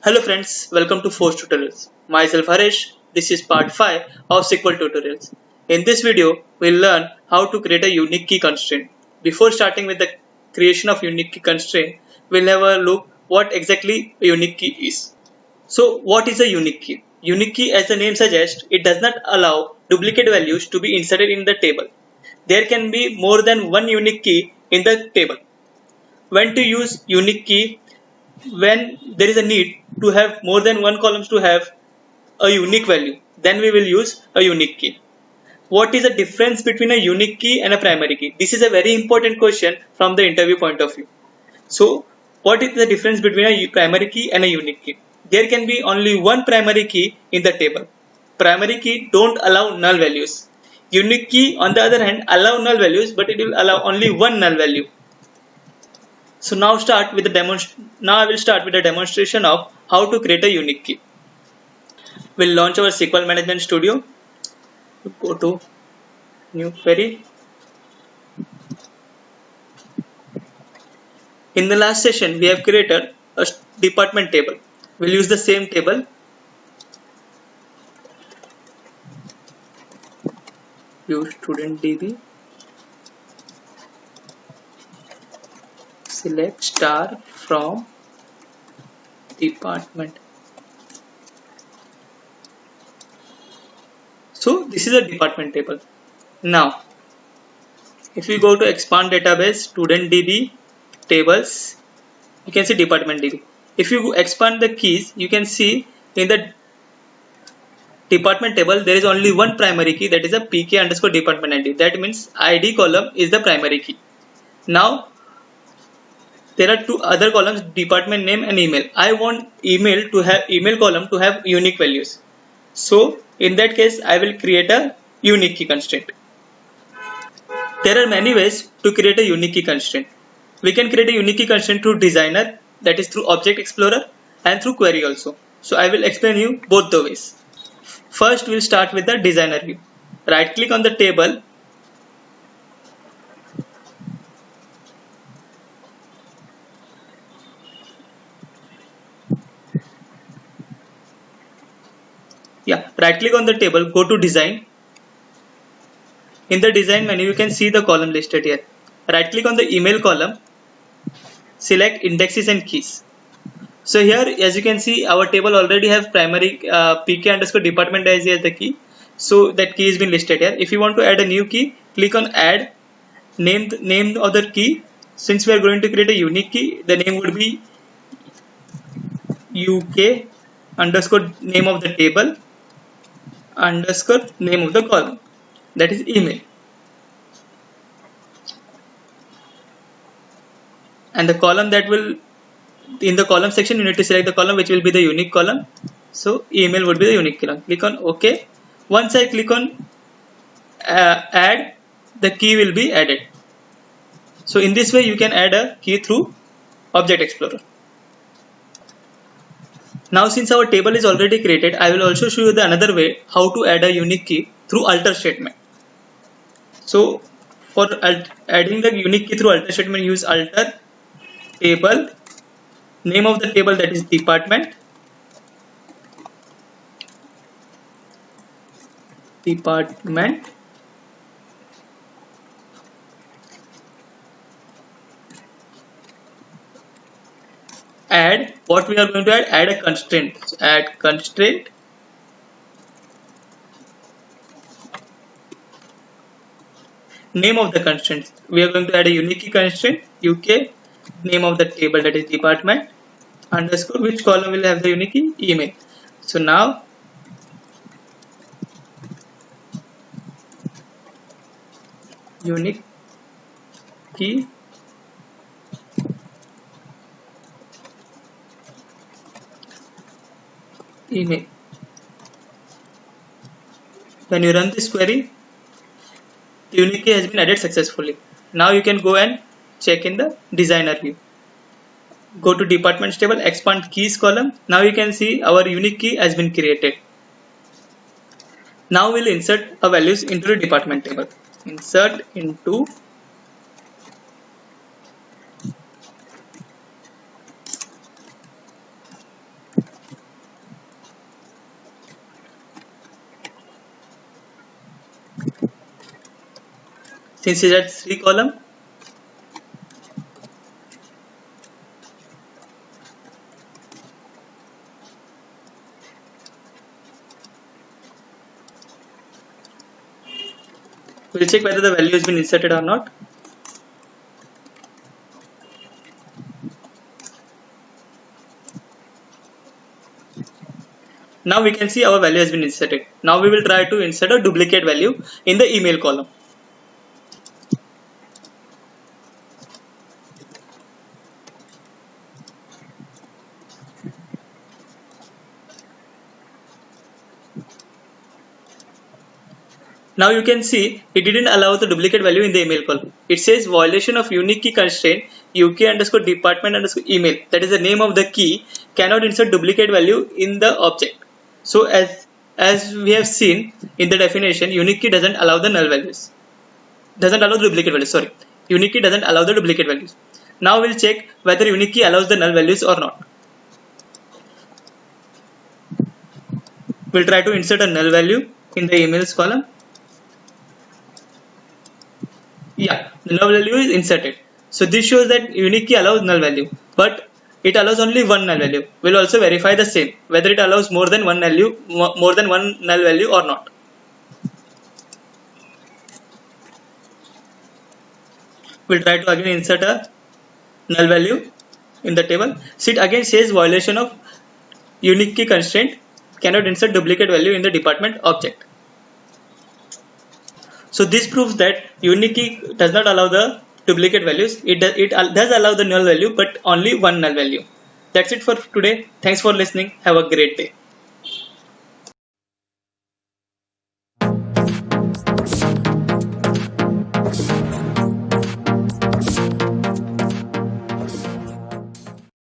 Hello friends, welcome to Force Tutorials. Myself Harish, this is part 5 of SQL tutorials. In this video, we'll learn how to create a unique key constraint. Before starting with the creation of unique key constraint, we'll have a look what exactly a unique key is. So what is a unique key? Unique key, as the name suggests, it does not allow duplicate values to be inserted in the table. There can be more than one unique key in the table. When to use unique key? When there is a need to have more than one columns to have a unique value, then we will use a unique key. What is the difference between a unique key and a primary key? This is a very important question from the interview point of view. So what is the difference between a primary key and a unique key? There can be only one primary key in the table. Primary key don't allow null values. Unique key on the other hand allow null values, but it will allow only one null value. So now I will start with a demonstration of how to create a unique key. We'll launch our SQL Management Studio. Go to new query. In the last session, we have created a department table. We'll use the same table. Use student DB. Select star from department. So this is a department table. Now, if we go to expand database, student DB, tables, you can see department DB. If you expand the keys, you can see in the department table there is only one primary key, that is a pk underscore department ID. That means ID column is the primary key. Now there are two other columns, department name and email. I want email column to have unique values. So in that case I will create a unique key constraint. There are many ways to create a unique key constraint. We can create a unique key constraint through designer, that is through object explorer, and through query also. So I will explain you both the ways. First we'll start with the designer view. Right click on the table. Right click on the table, go to design. In the design menu you can see the column listed here. Right click on the email column, select indexes and keys. So here as you can see our table already have primary pk underscore department as the key. So that key has been listed here. If you want to add a new key, click on add, name of the key. Since we are going to create a unique key, the name would be uk underscore name of the table underscore name of the column, that is email. And the column that will, in the column section you need to select the column which will be the unique column. So email would be the unique column. Click on OK. Once I click on add, the key will be added. So in this way you can add a key through object explorer. Now since our table is already created, I will also show you the another way how to add a unique key through alter statement. So for adding the unique key through alter statement, use alter table, name of the table that is department, add, what we are going to add a constraint. So add constraint, name of the constraint, we are going to add a unique key constraint, uk name of the table that is department underscore which column will have the unique key, email. So now unique key email. When you run this query, the unique key has been added successfully. Now you can go and check in the designer view. Go to departments table, expand keys column. Now you can see our unique key has been created. Now we'll insert our values into the department table. Insert into since it has 3 columns. We'll check whether the value has been inserted or not. Now we can see our value has been inserted. Now we will try to insert a duplicate value in the email column. Now you can see it didn't allow the duplicate value in the email column. It says violation of unique key constraint UK_department_email, that is the name of the key, cannot insert duplicate value in the object. So as we have seen in the definition, unique key doesn't allow the null values. Doesn't allow the duplicate values, sorry. Unique key doesn't allow the duplicate values. Now we'll check whether unique key allows the null values or not. We'll try to insert a null value in the emails column. Yeah, the null value is inserted. So this shows that unique key allows null value, but it allows only one null value. We'll also verify the same, whether it allows more than one null value or not. We'll try to again insert a null value in the table. So it again says violation of unique key constraint, cannot insert duplicate value in the department object. So this proves that unique key does not allow the duplicate values. It does allow the null value, but only one null value. That's it for today. Thanks for listening. Have a great day.